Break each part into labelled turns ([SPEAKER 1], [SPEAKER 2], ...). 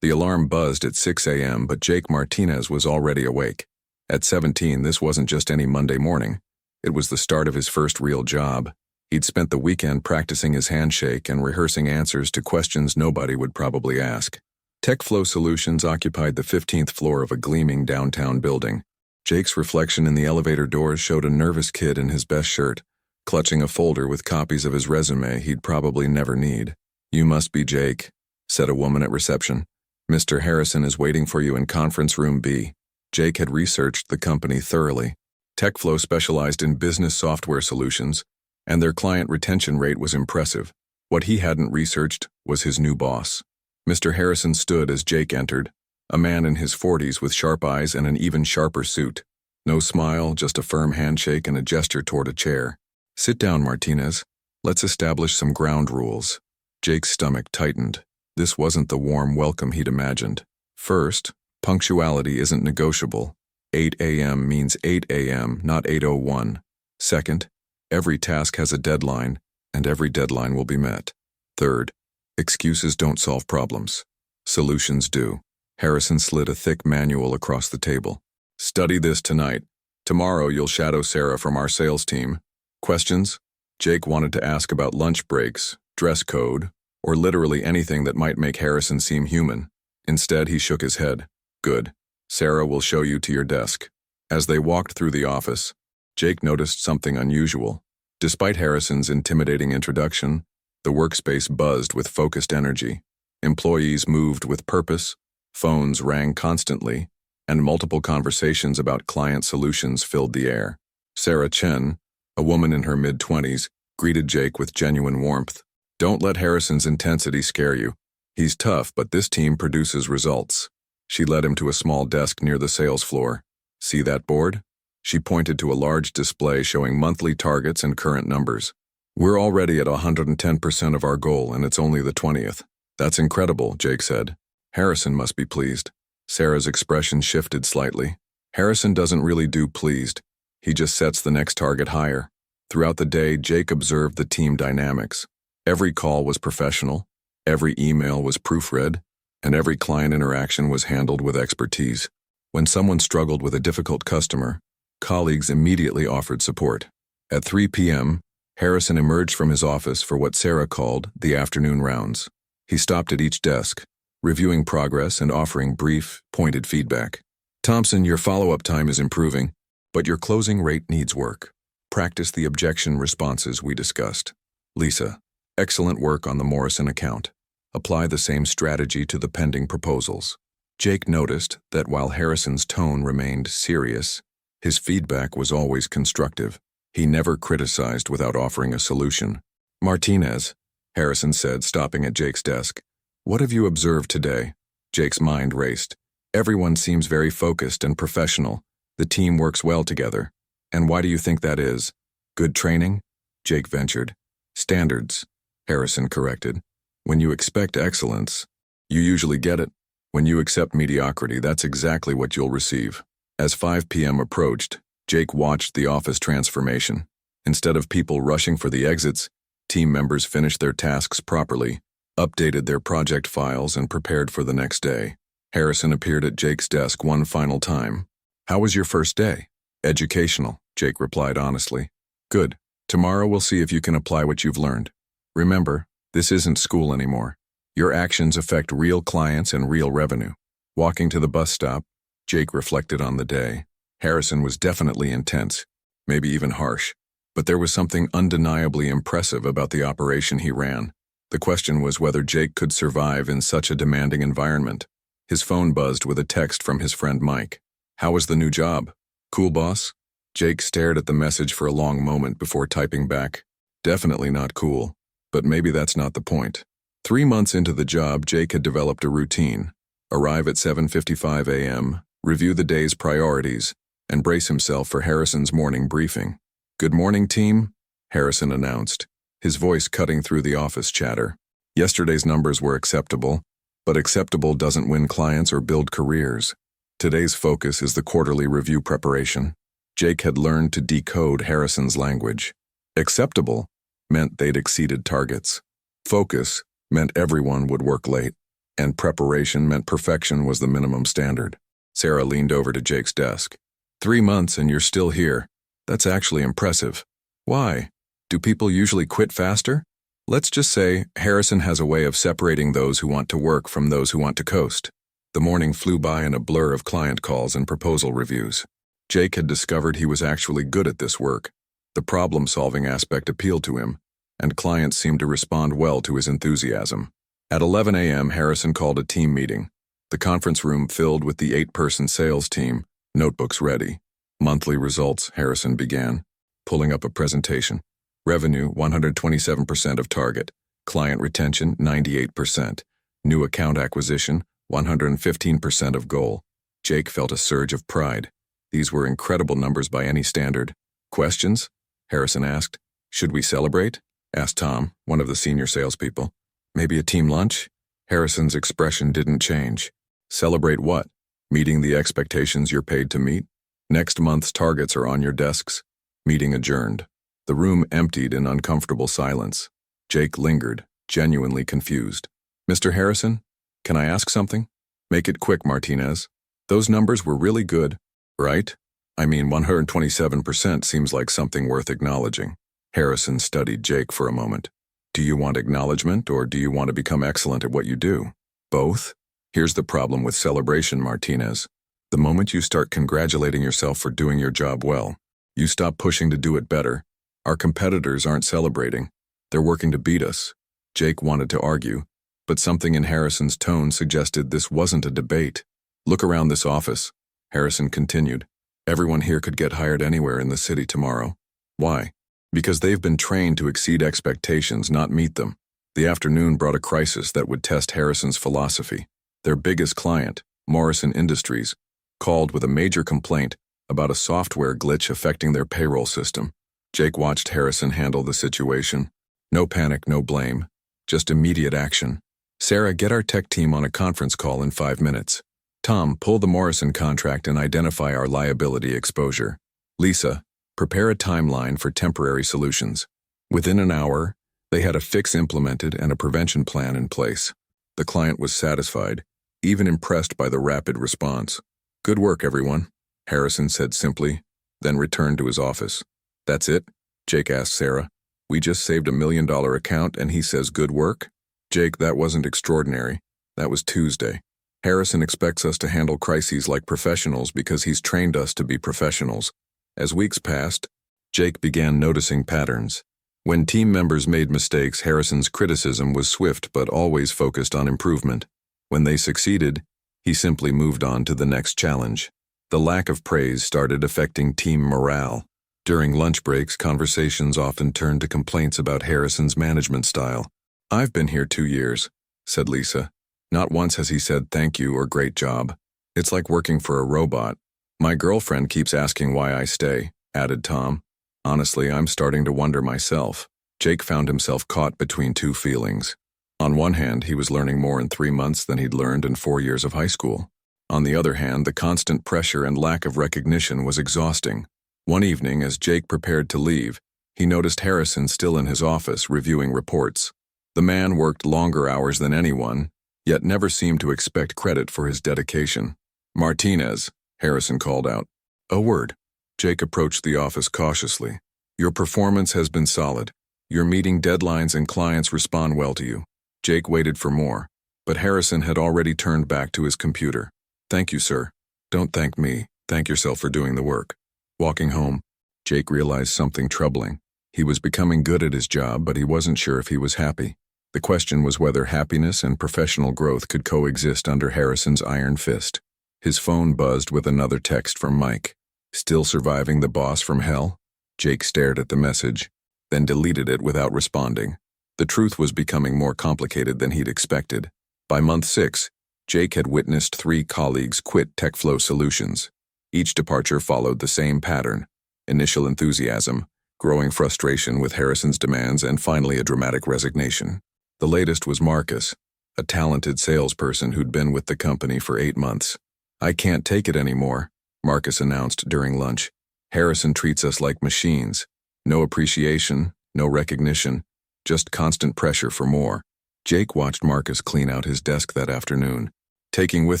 [SPEAKER 1] The alarm buzzed at 6 a.m., but Jake Martinez was already awake. At 17, this wasn't just any Monday morning. It was the start of his first real job. He'd spent the weekend practicing his handshake and rehearsing answers to questions nobody would probably ask. TechFlow Solutions occupied the 15th floor of a gleaming downtown building. Jake's reflection in the elevator doors showed a nervous kid in his best shirt, clutching a folder with copies of his resume he'd probably never need. "You must be Jake," said a woman at reception. "Mr. Harrison is waiting for you in conference room B." Jake had researched the company thoroughly. TechFlow specialized in business software solutions, and their client retention rate was impressive. What he hadn't researched was his new boss. Mr. Harrison stood as Jake entered, a man in his 40s with sharp eyes and an even sharper suit. No smile, just a firm handshake and a gesture toward a chair. "Sit down, Martinez. Let's establish some ground rules." Jake's stomach tightened. This wasn't the warm welcome he'd imagined. First, punctuality isn't negotiable. 8 a.m. means 8 a.m., not 8:01. Second, every task has a deadline, and every deadline will be met. Third, excuses don't solve problems. Solutions do. Harrison slid a thick manual across the table. "Study this tonight. Tomorrow you'll shadow Sarah from our sales team. Questions?" Jake wanted to ask about lunch breaks, dress code, or literally anything that might make Harrison seem human. Instead, he shook his head. "Good. Sarah will show you to your desk." As they walked through the office, Jake noticed something unusual. Despite Harrison's intimidating introduction, the workspace buzzed with focused energy. Employees moved with purpose, phones rang constantly, and multiple conversations about client solutions filled the air. Sarah Chen, a woman in her mid-20s, greeted Jake with genuine warmth. "Don't let Harrison's intensity scare you. He's tough, but this team produces results." She led him to a small desk near the sales floor. "See that board?" She pointed to a large display showing monthly targets and current numbers. "We're already at 110% of our goal, and it's only the 20th. "That's incredible," Jake said. "Harrison must be pleased." Sarah's expression shifted slightly. "Harrison doesn't really do pleased. He just sets the next target higher." Throughout the day, Jake observed the team dynamics. Every call was professional, every email was proofread, and every client interaction was handled with expertise. When someone struggled with a difficult customer, colleagues immediately offered support. At 3 p.m., Harrison emerged from his office for what Sarah called the afternoon rounds. He stopped at each desk, reviewing progress and offering brief, pointed feedback. "Thompson, your follow-up time is improving, but your closing rate needs work. Practice the objection responses we discussed." "Lisa, excellent work on the Morrison account. Apply the same strategy to the pending proposals." Jake noticed that while Harrison's tone remained serious, his feedback was always constructive. He never criticized without offering a solution. "Martinez," Harrison said, stopping at Jake's desk. "What have you observed today?" Jake's mind raced. "Everyone seems very focused and professional. The team works well together. And why do you think that is?" "Good training?" Jake ventured. "Standards," Harrison corrected. "When you expect excellence, you usually get it. When you accept mediocrity, that's exactly what you'll receive." As 5 p.m. approached, Jake watched the office transformation. Instead of people rushing for the exits, team members finished their tasks properly, updated their project files, and prepared for the next day. Harrison appeared at Jake's desk one final time. "How was your first day?" "Educational," Jake replied honestly. "Good. Tomorrow we'll see if you can apply what you've learned. Remember, this isn't school anymore. Your actions affect real clients and real revenue." Walking to the bus stop, Jake reflected on the day. Harrison was definitely intense, maybe even harsh, but there was something undeniably impressive about the operation he ran. The question was whether Jake could survive in such a demanding environment. His phone buzzed with a text from his friend Mike. "How was the new job? Cool, boss?" Jake stared at the message for a long moment before typing back, "Definitely not cool, but maybe that's not the point." 3 months into the job, Jake had developed a routine. Arrive at 7:55 a.m., review the day's priorities, and brace himself for Harrison's morning briefing. "Good morning, team," Harrison announced, his voice cutting through the office chatter. Yesterday's numbers were acceptable, but acceptable doesn't win clients or build careers. Today's focus is the quarterly review preparation. Jake had learned to decode Harrison's language. Acceptable meant they'd exceeded targets. Focus meant everyone would work late. and preparation meant perfection was the minimum standard. Sarah leaned over to Jake's desk. 3 months and you're still here. That's actually impressive. Why? Do people usually quit faster? Let's just say Harrison has a way of separating those who want to work from those who want to coast. The morning flew by in a blur of client calls and proposal reviews. Jake had discovered he was actually good at this work. The problem-solving aspect appealed to him, and clients seemed to respond well to his enthusiasm. At 11 a.m., Harrison called a team meeting. The conference room filled with the 8-person sales team, notebooks ready. Monthly results, Harrison began, pulling up a presentation. Revenue, 127% of target. Client retention, 98%. New account acquisition, 115% of goal. Jake felt a surge of pride. These were incredible numbers by any standard. Questions? Harrison asked. Should we celebrate? Asked Tom, one of the senior salespeople. Maybe a team lunch? Harrison's expression didn't change. Celebrate what? Meeting the expectations you're paid to meet? Next month's targets are on your desks. Meeting adjourned. The room emptied in uncomfortable silence. Jake lingered, genuinely confused. Mr. Harrison, can I ask something? Make it quick, Martinez. Those numbers were really good, right? I mean, 127% seems like something worth acknowledging. Harrison studied Jake for a moment. Do you want acknowledgement or do you want to become excellent at what you do? Both? Here's the problem with celebration, Martinez. The moment you start congratulating yourself for doing your job well, you stop pushing to do it better. Our competitors aren't celebrating. They're working to beat us. Jake wanted to argue, but something in Harrison's tone suggested this wasn't a debate. Look around this office, Harrison continued. Everyone here could get hired anywhere in the city tomorrow. Why? Because they've been trained to exceed expectations, not meet them. The afternoon brought a crisis that would test Harrison's philosophy. Their biggest client, Morrison Industries, called with a major complaint about a software glitch affecting their payroll system. Jake watched Harrison handle the situation. No panic, no blame. Just immediate action. Sarah, get our tech team on a conference call in 5 minutes. Tom, pull the Morrison contract and identify our liability exposure. Lisa, prepare a timeline for temporary solutions. Within an hour, they had a fix implemented and a prevention plan in place. The client was satisfied, even impressed by the rapid response. Good work, everyone, Harrison said simply, then returned to his office. That's it? Jake asked Sarah. We just saved $1 million account and he says good work? Jake, that wasn't extraordinary. That was Tuesday. Harrison expects us to handle crises like professionals because he's trained us to be professionals. As weeks passed, Jake began noticing patterns. When team members made mistakes, Harrison's criticism was swift but always focused on improvement. When they succeeded, he simply moved on to the next challenge. The lack of praise started affecting team morale. During lunch breaks, conversations often turned to complaints about Harrison's management style. I've been here 2 years, said Lisa. Not once has he said thank you or great job. It's like working for a robot. My girlfriend keeps asking why I stay, added Tom. Honestly, I'm starting to wonder myself. Jake found himself caught between two feelings. On one hand, he was learning more in 3 months than he'd learned in 4 years of high school. On the other hand, the constant pressure and lack of recognition was exhausting. One evening, as Jake prepared to leave, he noticed Harrison still in his office reviewing reports. The man worked longer hours than anyone, yet never seemed to expect credit for his dedication. Martinez, Harrison called out. A word. Jake approached the office cautiously. Your performance has been solid. You're meeting deadlines and clients respond well to you. Jake waited for more, but Harrison had already turned back to his computer. Thank you, sir. Don't thank me. Thank yourself for doing the work. Walking home, Jake realized something troubling. He was becoming good at his job, but he wasn't sure if he was happy. The question was whether happiness and professional growth could coexist under Harrison's iron fist. His phone buzzed with another text from Mike. Still surviving the boss from hell? Jake stared at the message, then deleted it without responding. The truth was becoming more complicated than he'd expected. By month 6, Jake had witnessed 3 colleagues quit TechFlow Solutions. Each departure followed the same pattern: initial enthusiasm, growing frustration with Harrison's demands, and finally a dramatic resignation. The latest was Marcus, a talented salesperson who'd been with the company for 8 months. I can't take it anymore, Marcus announced during lunch. Harrison treats us like machines. No appreciation, no recognition, just constant pressure for more. Jake watched Marcus clean out his desk that afternoon, taking with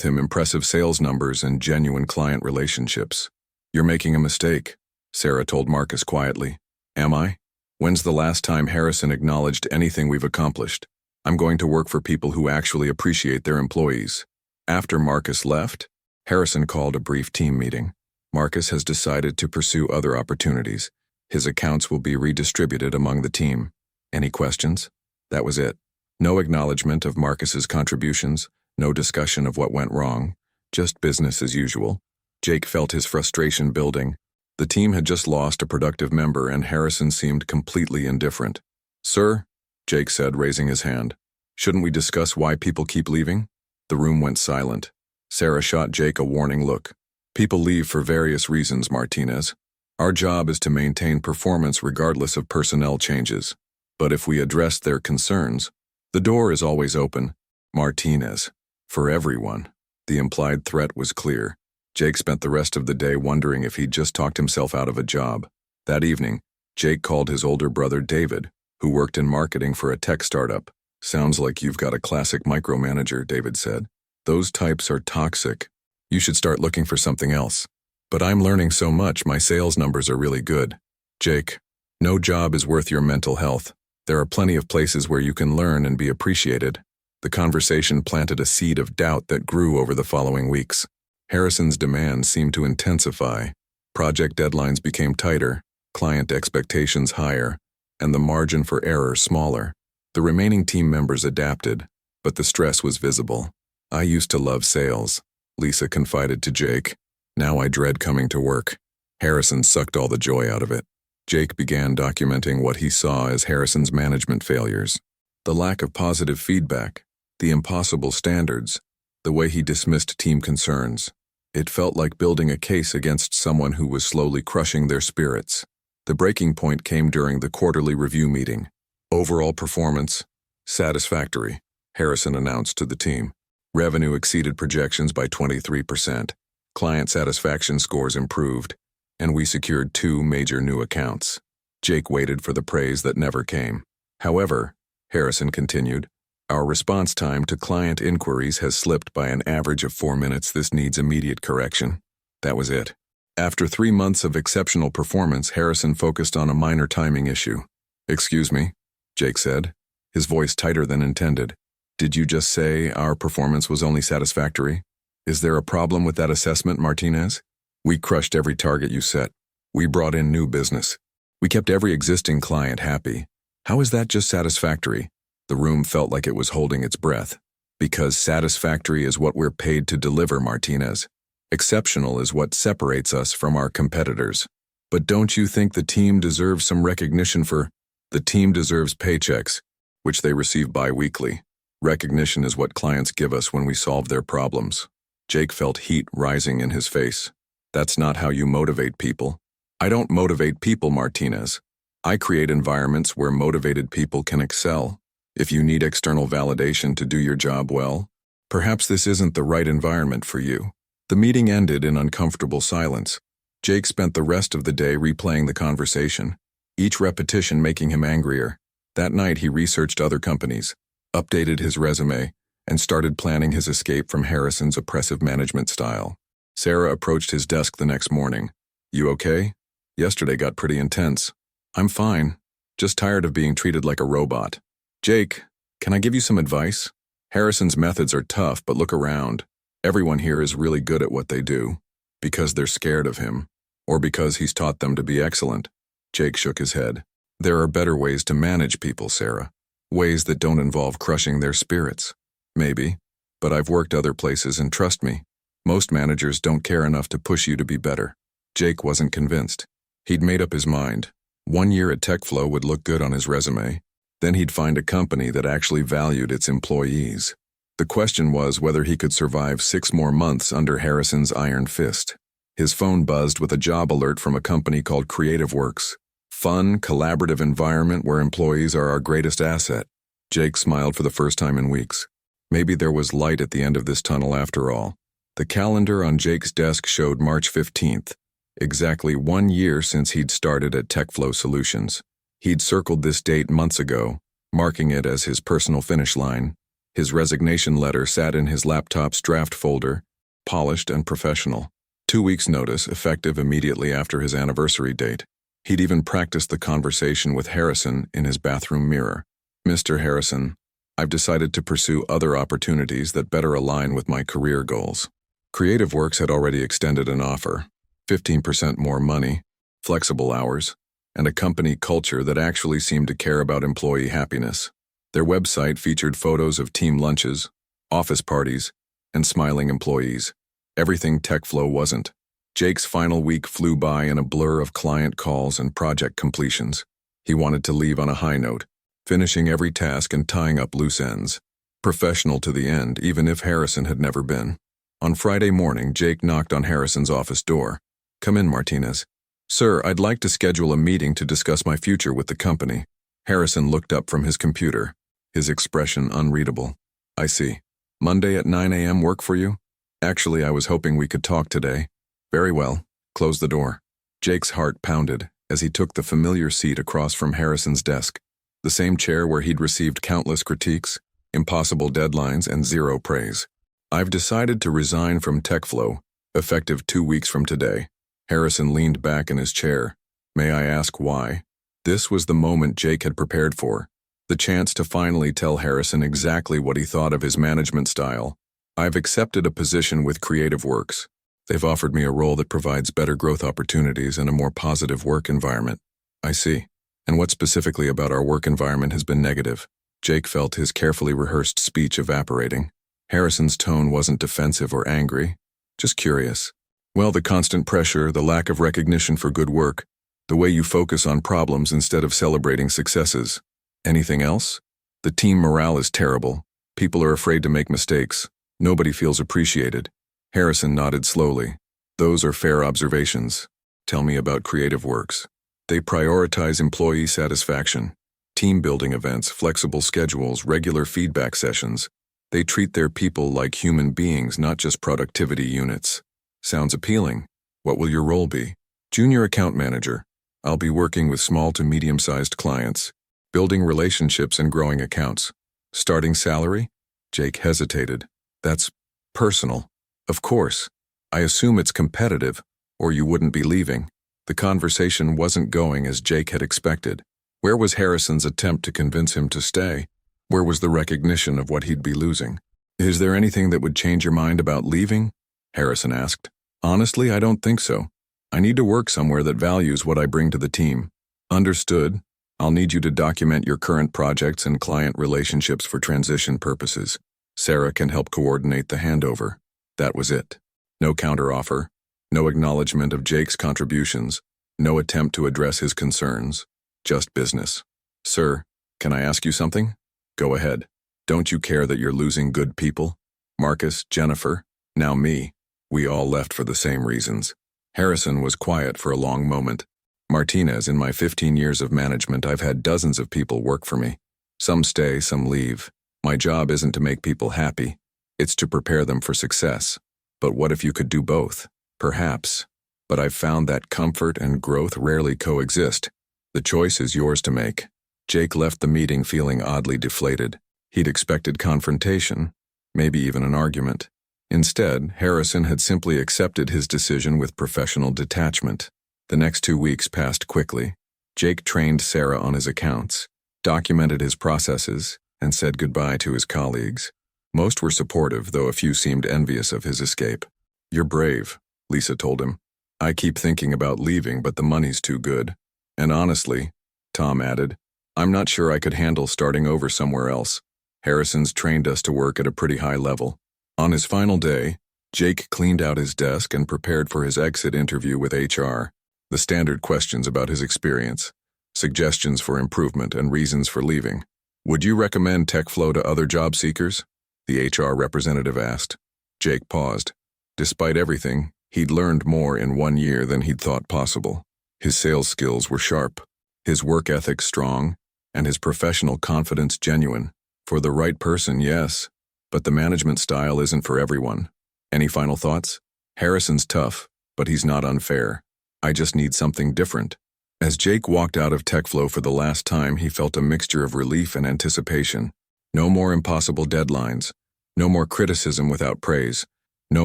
[SPEAKER 1] him impressive sales numbers and genuine client relationships. "You're making a mistake," Sarah told Marcus quietly. "Am I? When's the last time Harrison acknowledged anything we've accomplished? I'm going to work for people who actually appreciate their employees." After Marcus left, Harrison called a brief team meeting. Marcus has decided to pursue other opportunities. His accounts will be redistributed among the team. Any questions? That was it. No acknowledgement of Marcus's contributions, no discussion of what went wrong, just business as usual. Jake felt his frustration building. The team had just lost a productive member and Harrison seemed completely indifferent. "Sir," Jake said, raising his hand, "shouldn't we discuss why people keep leaving?" The room went silent. Sarah shot Jake a warning look. "People leave for various reasons, Martinez. Our job is to maintain performance regardless of personnel changes. But if we address their concerns, the door is always open, Martinez. For everyone." The implied threat was clear. Jake spent the rest of the day wondering if he'd just talked himself out of a job. That evening, Jake called his older brother David, who worked in marketing for a tech startup. "Sounds like you've got a classic micromanager," David said. "Those types are toxic. You should start looking for something else." "But I'm learning so much, my sales numbers are really good." "Jake, no job is worth your mental health. There are plenty of places where you can learn and be appreciated." The conversation planted a seed of doubt that grew over the following weeks. Harrison's demands seemed to intensify. Project deadlines became tighter, client expectations higher, and the margin for error smaller. The remaining team members adapted, but the stress was visible. "I used to love sales," Lisa confided to Jake. "Now I dread coming to work." Harrison sucked all the joy out of it. Jake began documenting what he saw as Harrison's management failures. The lack of positive feedback, the impossible standards, the way he dismissed team concerns. It felt like building a case against someone who was slowly crushing their spirits. The breaking point came during the quarterly review meeting. "Overall performance, satisfactory," Harrison announced to the team. Revenue exceeded projections by 23%. Client satisfaction scores improved, and we secured 2 major new accounts. Jake waited for the praise that never came. "However," Harrison continued, "our response time to client inquiries has slipped by an average of 4 minutes. This needs immediate correction." That was it. After 3 months of exceptional performance, Harrison focused on a minor timing issue. "Excuse me," Jake said, his voice tighter than intended. "Did you just say our performance was only satisfactory? Is there a problem with that assessment, Martinez? We crushed every target you set. We brought in new business. We kept every existing client happy. How is that just satisfactory?" The room felt like it was holding its breath. "Because satisfactory is what we're paid to deliver, Martinez. Exceptional is what separates us from our competitors. But don't you think the team deserves some recognition for—" "The team deserves paychecks, which they receive bi-weekly. Recognition is what clients give us when we solve their problems." Jake felt heat rising in his face. "That's not how you motivate people." "I don't motivate people, Martinez. I create environments where motivated people can excel. If you need external validation to do your job well, perhaps this isn't the right environment for you." The meeting ended in uncomfortable silence. Jake spent the rest of the day replaying the conversation, each repetition making him angrier. That night he researched other companies, updated his resume, and started planning his escape from Harrison's oppressive management style. Sarah approached his desk the next morning. "You okay? Yesterday got pretty intense." "I'm fine, just tired of being treated like a robot." "Jake, can I give you some advice? Harrison's methods are tough, but look around. Everyone here is really good at what they do, because they're scared of him, or because he's taught them to be excellent." Jake shook his head. "There are better ways to manage people, Sarah. Ways that don't involve crushing their spirits." "Maybe, but I've worked other places and trust me, most managers don't care enough to push you to be better." Jake wasn't convinced. He'd made up his mind. 1 year at TechFlow would look good on his resume. Then he'd find a company that actually valued its employees. The question was whether he could survive 6 more months under Harrison's iron fist. His phone buzzed with a job alert from a company called Creative Works. Fun, collaborative environment where employees are our greatest asset. Jake smiled for the first time in weeks. Maybe there was light at the end of this tunnel after all. The calendar on Jake's desk showed March 15th, exactly 1 year since he'd started at TechFlow Solutions. He'd circled this date months ago, marking it as his personal finish line. His resignation letter sat in his laptop's draft folder, polished and professional. 2 weeks' notice, effective immediately after his anniversary date. He'd even practiced the conversation with Harrison in his bathroom mirror. "Mr. Harrison, I've decided to pursue other opportunities that better align with my career goals." Creative Works had already extended an offer, 15% more money, flexible hours, and a company culture that actually seemed to care about employee happiness. Their website featured photos of team lunches, office parties, and smiling employees. Everything TechFlow wasn't. Jake's final week flew by in a blur of client calls and project completions. He wanted to leave on a high note, finishing every task and tying up loose ends. Professional to the end, even if Harrison had never been. On Friday morning, Jake knocked on Harrison's office door. "Come in, Martinez." "Sir, I'd like to schedule a meeting to discuss my future with the company." Harrison looked up from his computer, his expression unreadable. "I see. Monday at 9 a.m. work for you? Actually, I was hoping we could talk today." "Very well. Close the door." Jake's heart pounded as he took the familiar seat across from Harrison's desk, the same chair where he'd received countless critiques, impossible deadlines, and zero praise. "I've decided to resign from TechFlow, effective 2 weeks from today." Harrison leaned back in his chair. "May I ask why?" This was the moment Jake had prepared for, the chance to finally tell Harrison exactly what he thought of his management style. "I've accepted a position with Creative Works. They've offered me a role that provides better growth opportunities and a more positive work environment." "I see. And what specifically about our work environment has been negative?" Jake felt his carefully rehearsed speech evaporating. Harrison's tone wasn't defensive or angry, just curious. "Well, the constant pressure, the lack of recognition for good work, the way you focus on problems instead of celebrating successes. Anything else?" "The team morale is terrible. People are afraid to make mistakes. Nobody feels appreciated." Harrison nodded slowly. "Those are fair observations. Tell me about Creative Works." "They prioritize employee satisfaction. Team-building events, flexible schedules, regular feedback sessions. They treat their people like human beings, not just productivity units." "Sounds appealing. What will your role be?" "Junior account manager. I'll be working with small to medium-sized clients, building relationships and growing accounts." "Starting salary?" Jake hesitated. "That's personal." "Of course. I assume it's competitive, or you wouldn't be leaving." The conversation wasn't going as Jake had expected. Where was Harrison's attempt to convince him to stay? Where was the recognition of what he'd be losing? "Is there anything that would change your mind about leaving?" Harrison asked. "Honestly, I don't think so. I need to work somewhere that values what I bring to the team." "Understood. I'll need you to document your current projects and client relationships for transition purposes. Sarah can help coordinate the handover." That was it. No counteroffer, no acknowledgement of Jake's contributions, no attempt to address his concerns, just business. "Sir, can I ask you something?" "Go ahead. Don't you care that you're losing good people? Marcus, Jennifer, now me. We all left for the same reasons." Harrison was quiet for a long moment. "Martinez, in my 15 years of management, I've had dozens of people work for me. Some stay, some leave. My job isn't to make people happy. It's to prepare them for success. But what if you could do both? Perhaps. But I've found that comfort and growth rarely coexist. The choice is yours to make." Jake left the meeting feeling oddly deflated. He'd expected confrontation, maybe even an argument. Instead, Harrison had simply accepted his decision with professional detachment. The next 2 weeks passed quickly. Jake trained Sarah on his accounts, documented his processes, and said goodbye to his colleagues. Most were supportive, though a few seemed envious of his escape. "You're brave," Lisa told him. "I keep thinking about leaving, but the money's too good. And honestly," Tom added, "I'm not sure I could handle starting over somewhere else. Harrison's trained us to work at a pretty high level." On his final day, Jake cleaned out his desk and prepared for his exit interview with HR. The standard questions about his experience, suggestions for improvement, and reasons for leaving. "Would you recommend TechFlow to other job seekers?" the HR representative asked. Jake paused. Despite everything, he'd learned more in 1 year than he'd thought possible. His sales skills were sharp, his work ethic strong, and his professional confidence genuine. For the right person, yes, but the management style isn't for everyone. Any final thoughts? "Harrison's tough, but he's not unfair. I just need something different." As Jake walked out of TechFlow for the last time, he felt a mixture of relief and anticipation. No more impossible deadlines. No more criticism without praise. No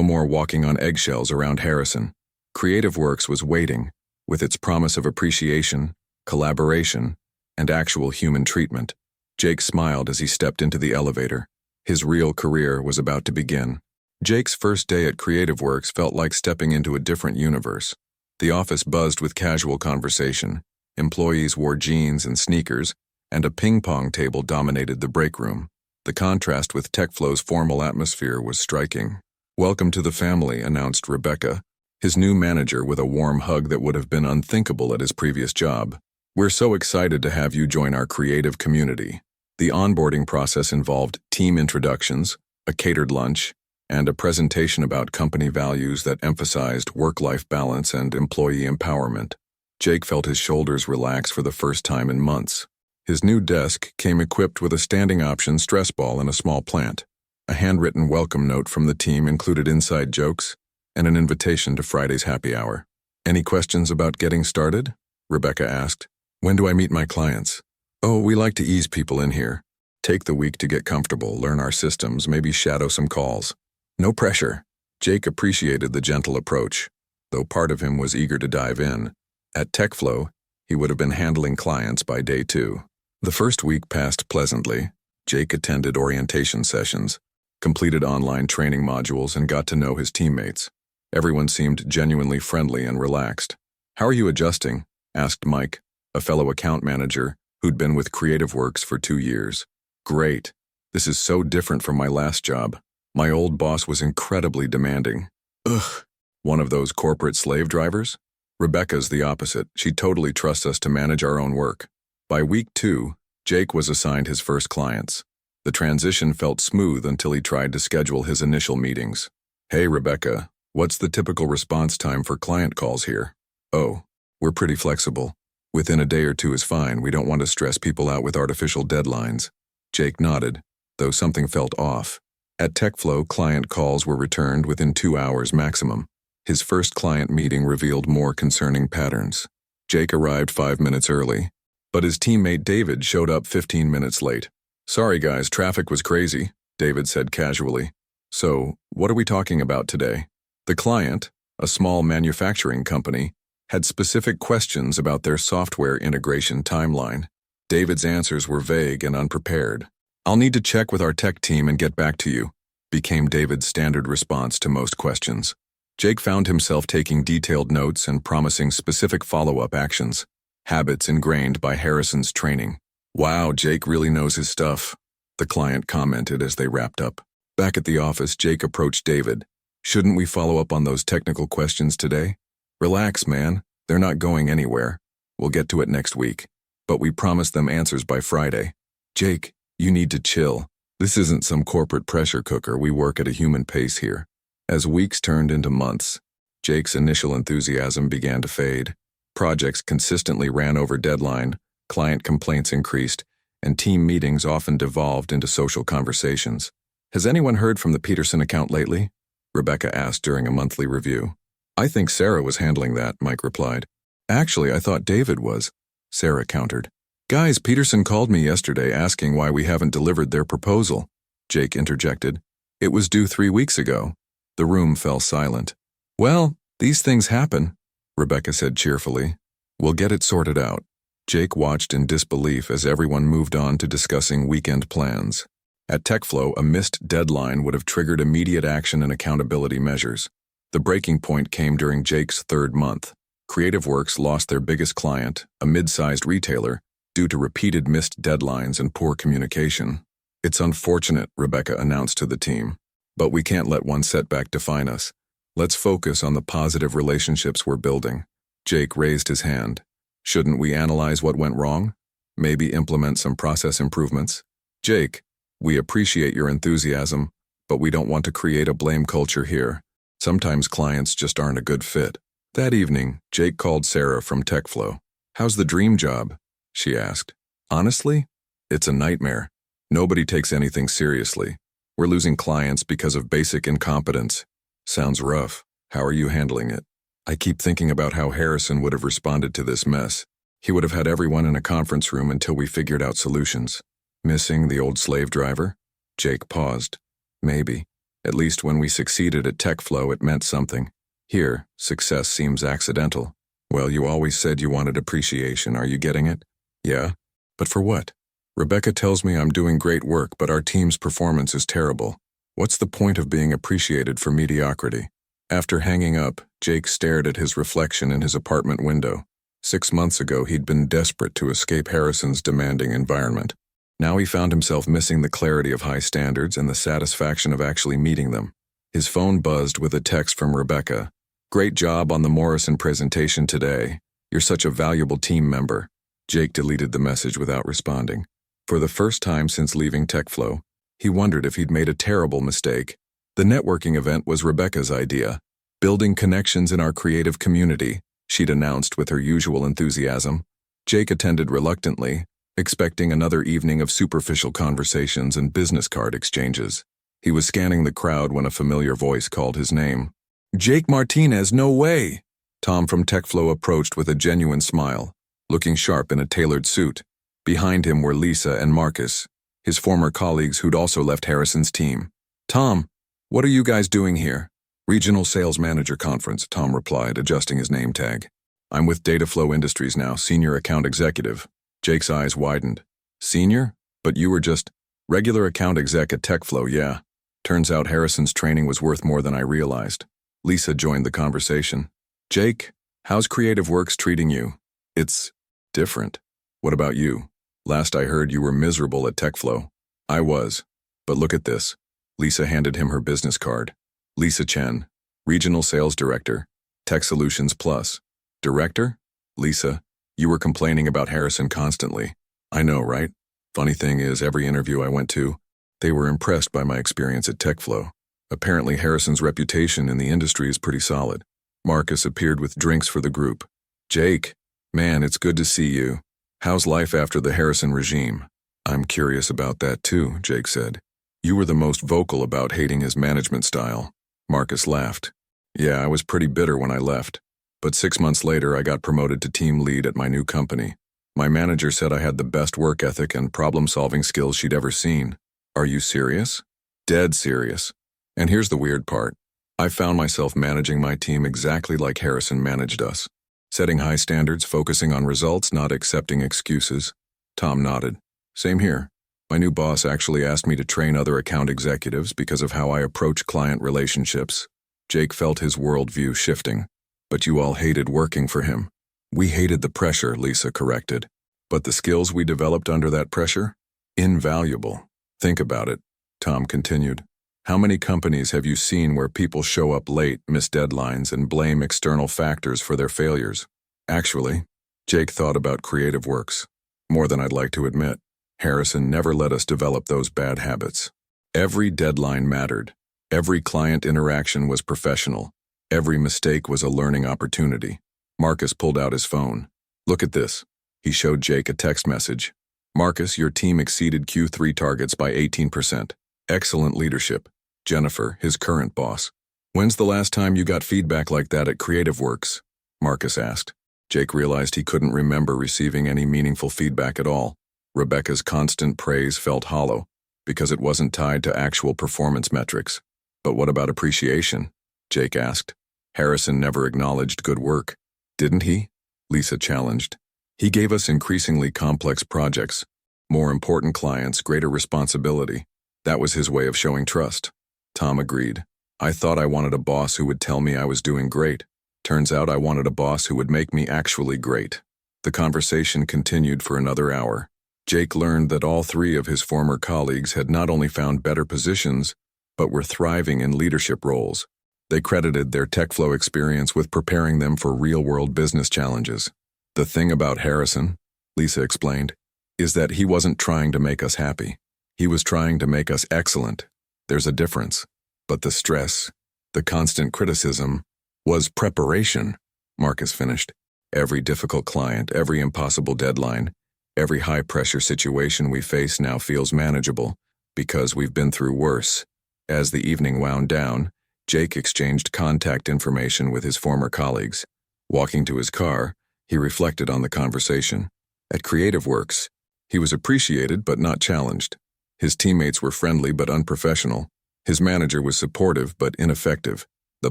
[SPEAKER 1] more walking on eggshells around Harrison. Creative Works was waiting, with its promise of appreciation, collaboration, and actual human treatment. Jake smiled as he stepped into the elevator. His real career was about to begin. Jake's first day at Creative Works felt like stepping into a different universe. The office buzzed with casual conversation. Employees wore jeans and sneakers, and a ping-pong table dominated the break room. The contrast with TechFlow's formal atmosphere was striking. "Welcome to the family," announced Rebecca, his new manager, with a warm hug that would have been unthinkable at his previous job. "We're so excited to have you join our creative community." The onboarding process involved team introductions, a catered lunch, and a presentation about company values that emphasized work-life balance and employee empowerment. Jake felt his shoulders relax for the first time in months. His new desk came equipped with a standing option stress ball and a small plant. A handwritten welcome note from the team included inside jokes and an invitation to Friday's happy hour. "Any questions about getting started?" Rebecca asked. "When do I meet my clients?" "Oh, we like to ease people in here. Take the week to get comfortable, learn our systems, maybe shadow some calls. No pressure." Jake appreciated the gentle approach, though part of him was eager to dive in. At TechFlow, he would have been handling clients by day 2. The first week passed pleasantly. Jake attended orientation sessions, completed online training modules, and got to know his teammates. Everyone seemed genuinely friendly and relaxed. "How are you adjusting?" asked Mike, a fellow account manager who'd been with Creative Works for 2 years. "Great. This is so different from my last job. My old boss was incredibly demanding." "Ugh. One of those corporate slave drivers?" "Rebecca's the opposite. She totally trusts us to manage our own work." By week 2, Jake was assigned his first clients. The transition felt smooth until he tried to schedule his initial meetings. "Hey, Rebecca, what's the typical response time for client calls here?" "Oh, we're pretty flexible. Within a day or 2 is fine. We don't want to stress people out with artificial deadlines." Jake nodded, though something felt off. At TechFlow, client calls were returned within 2 hours maximum. His first client meeting revealed more concerning patterns. Jake arrived 5 minutes early, but his teammate David showed up 15 minutes late. "Sorry guys, traffic was crazy," David said casually. "So, what are we talking about today?" The client, a small manufacturing company, had specific questions about their software integration timeline. David's answers were vague and unprepared. "I'll need to check with our tech team and get back to you," became David's standard response to most questions. Jake found himself taking detailed notes and promising specific follow-up actions, habits ingrained by Harrison's training. "Wow, Jake really knows his stuff," the client commented as they wrapped up. Back at the office, Jake approached David. "Shouldn't we follow up on those technical questions today?" "Relax, man. They're not going anywhere. We'll get to it next week. But we promised them answers by Friday." "Jake, you need to chill. This isn't some corporate pressure cooker. We work at a human pace here." As weeks turned into months, Jake's initial enthusiasm began to fade. Projects consistently ran over deadline, client complaints increased, and team meetings often devolved into social conversations. "Has anyone heard from the Peterson account lately?" Rebecca asked during a monthly review. "I think Sarah was handling that," Mike replied. "Actually, I thought David was," Sarah countered. "Guys, Peterson called me yesterday asking why we haven't delivered their proposal," Jake interjected. "It was due 3 weeks ago." The room fell silent. "Well, these things happen," Rebecca said cheerfully. "We'll get it sorted out." Jake watched in disbelief as everyone moved on to discussing weekend plans. At TechFlow, a missed deadline would have triggered immediate action and accountability measures. The breaking point came during Jake's 3rd month. Creative Works lost their biggest client, a mid-sized retailer, due to repeated missed deadlines and poor communication. "It's unfortunate," Rebecca announced to the team, "but we can't let one setback define us. Let's focus on the positive relationships we're building." Jake raised his hand. "Shouldn't we analyze what went wrong? Maybe implement some process improvements?" "Jake, we appreciate your enthusiasm, but we don't want to create a blame culture here. Sometimes clients just aren't a good fit." That evening, Jake called Sarah from TechFlow. "How's the dream job?" she asked. "Honestly, it's a nightmare. Nobody takes anything seriously. We're losing clients because of basic incompetence." "Sounds rough. How are you handling it?" "I keep thinking about how Harrison would have responded to this mess. He would have had everyone in a conference room until we figured out solutions. Missing the old slave driver? Jake paused. Maybe. At least when we succeeded at TechFlow, it meant something. Here, success seems accidental. Well, you always said you wanted appreciation. Are you getting it? Yeah. But for what? Rebecca tells me I'm doing great work, but our team's performance is terrible. What's the point of being appreciated for mediocrity? After hanging up, Jake stared at his reflection in his apartment window. 6 months ago, he'd been desperate to escape Harrison's demanding environment. Now he found himself missing the clarity of high standards and the satisfaction of actually meeting them. His phone buzzed with a text from Rebecca. "Great job on the Morrison presentation today. You're such a valuable team member." Jake deleted the message without responding. For the first time since leaving TechFlow, he wondered if he'd made a terrible mistake. The networking event was Rebecca's idea. Building connections in our creative community, she'd announced with her usual enthusiasm. Jake attended reluctantly, expecting another evening of superficial conversations and business card exchanges. He was scanning the crowd when a familiar voice called his name. "Jake Martinez, no way!" Tom from TechFlow approached with a genuine smile, looking sharp in a tailored suit. Behind him were Lisa and Marcus, his former colleagues who'd also left Harrison's team. "Tom, what are you guys doing here?" "Regional Sales Manager Conference," Tom replied, adjusting his name tag. "I'm with Dataflow Industries now, Senior Account Executive." Jake's eyes widened. "Senior? But you were just regular account exec at TechFlow, yeah. Turns out Harrison's training was worth more than I realized." Lisa joined the conversation. "Jake, how's Creative Works treating you?" "It's different. What about you? Last I heard you were miserable at TechFlow." "I was. But look at this." Lisa handed him her business card. "Lisa Chen, Regional Sales Director, Tech Solutions Plus." "Director?" "Lisa, you were complaining about Harrison constantly." "I know, right? Funny thing is, every interview I went to, they were impressed by my experience at TechFlow. Apparently Harrison's reputation in the industry is pretty solid." Marcus appeared with drinks for the group. "Jake, man, it's good to see you. How's life after the Harrison regime?" "I'm curious about that too," Jake said. "You were the most vocal about hating his management style." Marcus laughed. "Yeah, I was pretty bitter when I left. But 6 months later, I got promoted to team lead at my new company. My manager said I had the best work ethic and problem-solving skills she'd ever seen." "Are you serious?" "Dead serious. And here's the weird part. I found myself managing my team exactly like Harrison managed us. Setting high standards, focusing on results, not accepting excuses." Tom nodded. "Same here. My new boss actually asked me to train other account executives because of how I approach client relationships." Jake felt his worldview shifting. "But you all hated working for him." "We hated the pressure," Lisa corrected. "But the skills we developed under that pressure? Invaluable. Think about it," Tom continued. "How many companies have you seen where people show up late, miss deadlines, and blame external factors for their failures?" Actually, Jake thought about Creative Works. More than I'd like to admit. Harrison never let us develop those bad habits. Every deadline mattered. Every client interaction was professional. Every mistake was a learning opportunity. Marcus pulled out his phone. "Look at this." He showed Jake a text message. "Marcus, your team exceeded Q3 targets by 18%. Excellent leadership. Jennifer, his current boss." "When's the last time you got feedback like that at Creative Works?" Marcus asked. Jake realized he couldn't remember receiving any meaningful feedback at all. Rebecca's constant praise felt hollow, because it wasn't tied to actual performance metrics. "But what about appreciation?" Jake asked. "Harrison never acknowledged good work." "Didn't he?" Lisa challenged. "He gave us increasingly complex projects, more important clients, greater responsibility. That was his way of showing trust." Tom agreed. "I thought I wanted a boss who would tell me I was doing great. Turns out I wanted a boss who would make me actually great." The conversation continued for another hour. Jake learned that all three of his former colleagues had not only found better positions, but were thriving in leadership roles. They credited their TechFlow experience with preparing them for real-world business challenges. "The thing about Harrison," Lisa explained, "is that he wasn't trying to make us happy. He was trying to make us excellent. There's a difference. But the stress, the constant criticism, was preparation," Marcus finished. "Every difficult client, every impossible deadline, every high-pressure situation we face now feels manageable, because we've been through worse." As the evening wound down, Jake exchanged contact information with his former colleagues. Walking to his car, He reflected on the conversation. At Creative Works, he was appreciated but not challenged. His teammates were friendly but unprofessional. His manager was supportive but ineffective. The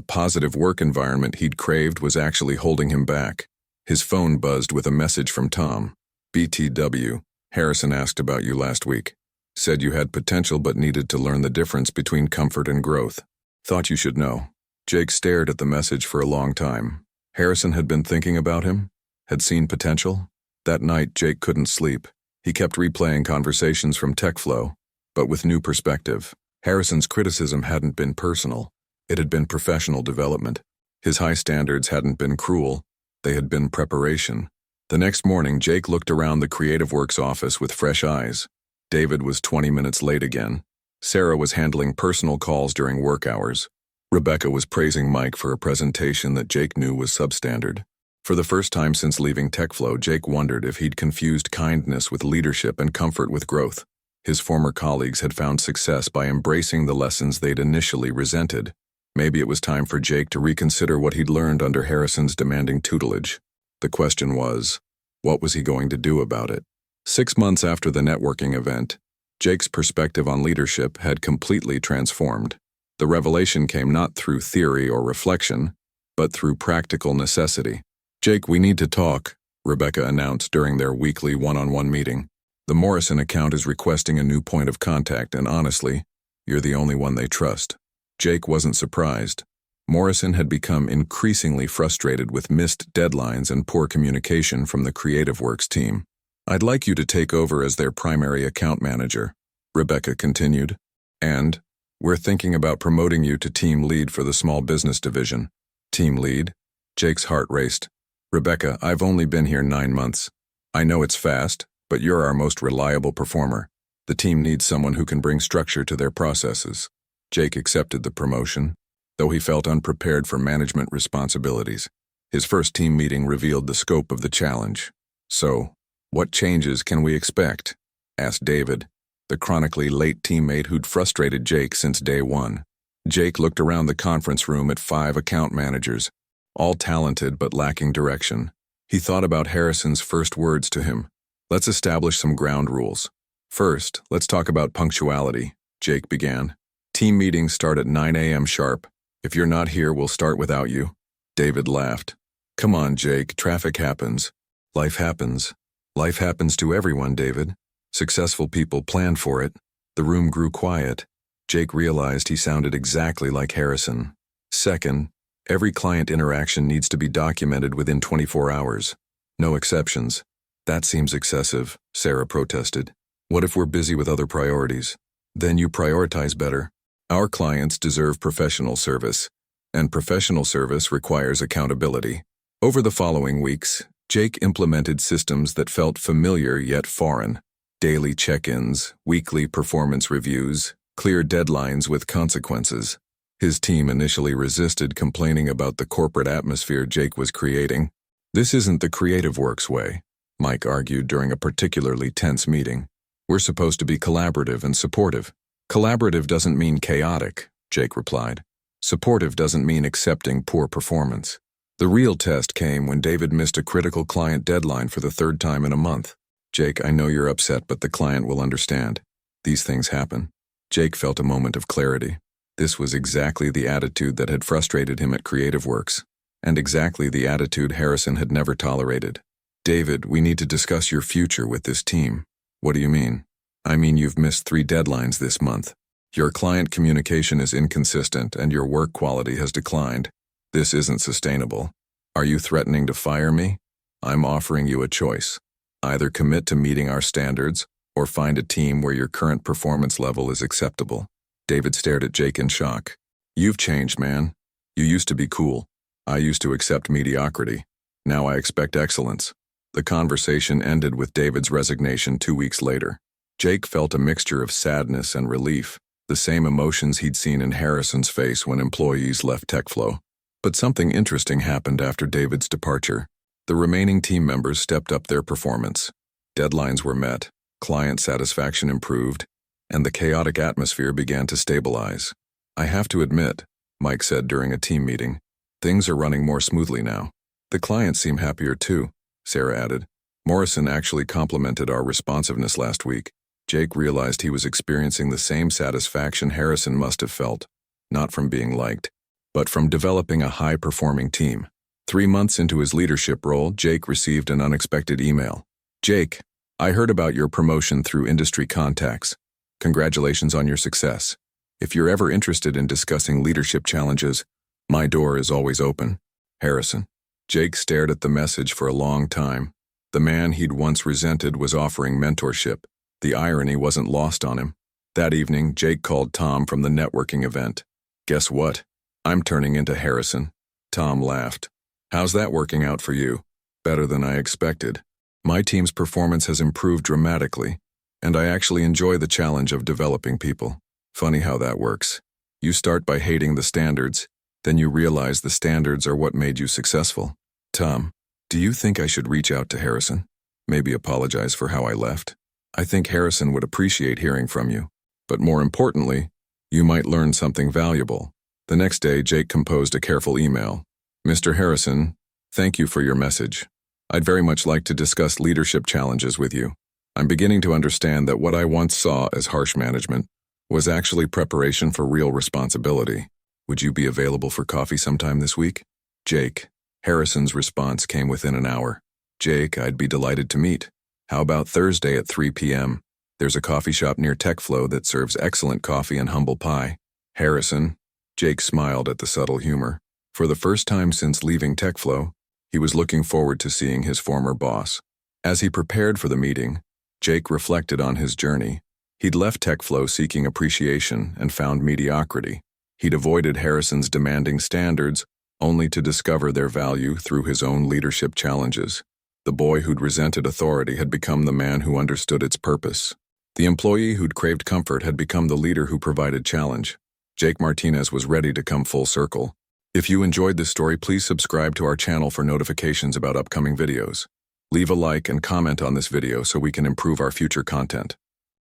[SPEAKER 1] positive work environment he'd craved was actually holding him back. His phone buzzed with a message from Tom. BTW, Harrison asked about you last week. Said you had potential but needed to learn the difference between comfort and growth. Thought you should know. Jake stared at the message for a long time. Harrison had been thinking about him? Had seen potential? That night, Jake couldn't sleep. He kept replaying conversations from TechFlow, but with new perspective. Harrison's criticism hadn't been personal. It had been professional development. His high standards hadn't been cruel. They had been preparation. The next morning, Jake looked around the Creative Works office with fresh eyes. David was 20 minutes late again. Sarah was handling personal calls during work hours. Rebecca was praising Mike for a presentation that Jake knew was substandard. For the first time since leaving TechFlow, Jake wondered if he'd confused kindness with leadership and comfort with growth. His former colleagues had found success by embracing the lessons they'd initially resented. Maybe it was time for Jake to reconsider what he'd learned under Harrison's demanding tutelage. The question was, what was he going to do about it? 6 months after the networking event, Jake's perspective on leadership had completely transformed. The revelation came not through theory or reflection, but through practical necessity. Jake, we need to talk, Rebecca announced during their weekly one-on-one meeting. The Morrison account is requesting a new point of contact, and honestly, you're the only one they trust. Jake wasn't surprised. Morrison had become increasingly frustrated with missed deadlines and poor communication from the Creative Works team. I'd like you to take over as their primary account manager, Rebecca continued. And we're thinking about promoting you to team lead for the small business division. Team lead? Jake's heart raced. Rebecca, I've only been here 9 months. I know it's fast, but you're our most reliable performer. The team needs someone who can bring structure to their processes. Jake accepted the promotion, though he felt unprepared for management responsibilities. His first team meeting revealed the scope of the challenge. So, what changes can we expect? Asked David, the chronically late teammate who'd frustrated Jake since day one. Jake looked around the conference room at 5 account managers, all talented but lacking direction. He thought about Harrison's first words to him. Let's establish some ground rules. First, let's talk about punctuality, Jake began. Team meetings start at 9 a.m. sharp. If you're not here, we'll start without you. David laughed. Come on, Jake, traffic happens. Life happens. Life happens to everyone, David. Successful people plan for it. The room grew quiet. Jake realized he sounded exactly like Harrison. Second, every client interaction needs to be documented within 24 hours. No exceptions. That seems excessive, Sarah protested. What if we're busy with other priorities? Then you prioritize better. Our clients deserve professional service, and professional service requires accountability. Over the following weeks, Jake implemented systems that felt familiar yet foreign. Daily check-ins, weekly performance reviews, clear deadlines with consequences. His team initially resisted, complaining about the corporate atmosphere Jake was creating. This isn't the Creative Works way, Mike argued during a particularly tense meeting. We're supposed to be collaborative and supportive. Collaborative doesn't mean chaotic, Jake replied. Supportive doesn't mean accepting poor performance. The real test came when David missed a critical client deadline for the 3rd time in a month. Jake, I know you're upset, but the client will understand. These things happen. Jake felt a moment of clarity. This was exactly the attitude that had frustrated him at Creative Works, and exactly the attitude Harrison had never tolerated. David, we need to discuss your future with this team. What do you mean? I mean you've missed 3 deadlines this month. Your client communication is inconsistent and your work quality has declined. This isn't sustainable. Are you threatening to fire me? I'm offering you a choice. Either commit to meeting our standards or find a team where your current performance level is acceptable. David stared at Jake in shock. You've changed, man. You used to be cool. I used to accept mediocrity. Now I expect excellence. The conversation ended with David's resignation 2 weeks later. Jake felt a mixture of sadness and relief, the same emotions he'd seen in Harrison's face when employees left TechFlow. But something interesting happened after David's departure. The remaining team members stepped up their performance. Deadlines were met, client satisfaction improved, and the chaotic atmosphere began to stabilize. I have to admit, Mike said during a team meeting, things are running more smoothly now. The clients seem happier too. Sarah added. Morrison actually complimented our responsiveness last week. Jake realized he was experiencing the same satisfaction Harrison must have felt, not from being liked, but from developing a high-performing team. 3 months into his leadership role, Jake received an unexpected email. Jake, I heard about your promotion through industry contacts. Congratulations on your success. If you're ever interested in discussing leadership challenges, my door is always open. Harrison. Jake stared at the message for a long time. The man he'd once resented was offering mentorship. The irony wasn't lost on him. That evening, Jake called Tom from the networking event. Guess what? I'm turning into Harrison. Tom laughed. How's that working out for you? Better than I expected. My team's performance has improved dramatically, and I actually enjoy the challenge of developing people. Funny how that works. You start by hating the standards, then you realize the standards are what made you successful. Tom, do you think I should reach out to Harrison? Maybe apologize for how I left? I think Harrison would appreciate hearing from you. But more importantly, you might learn something valuable. The next day, Jake composed a careful email. Mr. Harrison, thank you for your message. I'd very much like to discuss leadership challenges with you. I'm beginning to understand that what I once saw as harsh management was actually preparation for real responsibility. Would you be available for coffee sometime this week? Jake. Harrison's response came within an hour. Jake, I'd be delighted to meet. How about Thursday at 3 p.m.? There's a coffee shop near TechFlow that serves excellent coffee and humble pie. Harrison. Jake smiled at the subtle humor. For the first time since leaving TechFlow, he was looking forward to seeing his former boss. As he prepared for the meeting, Jake reflected on his journey. He'd left TechFlow seeking appreciation and found mediocrity. He'd avoided Harrison's demanding standards, only to discover their value through his own leadership challenges. The boy who'd resented authority had become the man who understood its purpose. The employee who'd craved comfort had become the leader who provided challenge. Jake Martinez was ready to come full circle. If you enjoyed this story, please subscribe to our channel for notifications about upcoming videos. Leave a like and comment on this video so we can improve our future content.